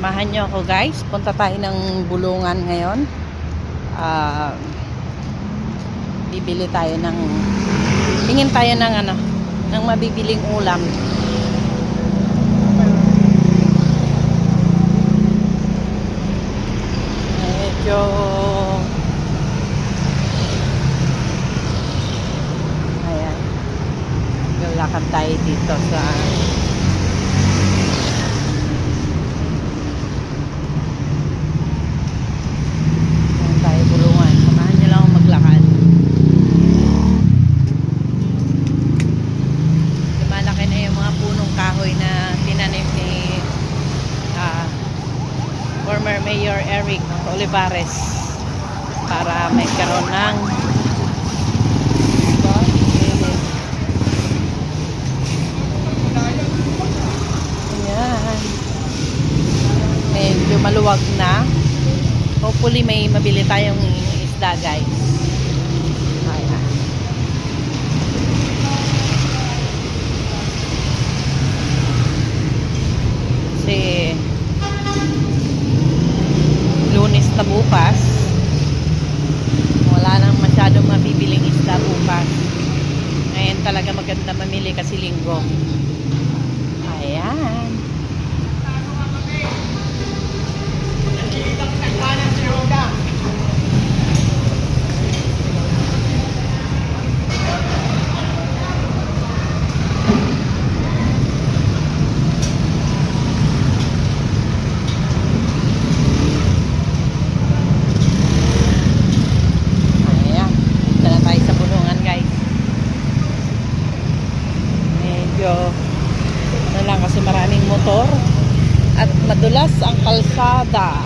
Samahan nyo ako guys. Punta tayo ng Bulungan ngayon. Bibili tayo ng tingin tayo ng ng mabibiling ulam. Medyo ayan. Lakad tayo dito sa Bulungan. Samahan nyo lang akong maglakad. Lumalaki na yung mga punong kahoy na tinanim ni former Mayor Eric Olivares para may karoon ng ayan, medyo maluwag na. Hopefully may mabili tayong isda guys. Ayan. Kasi Lunes na bukas, wala nang masyadong mabibiling isda bukas. Ngayon talaga maganda mamili kasi linggo. Ayan. Kasi maraming motor at madulas ang kalsada.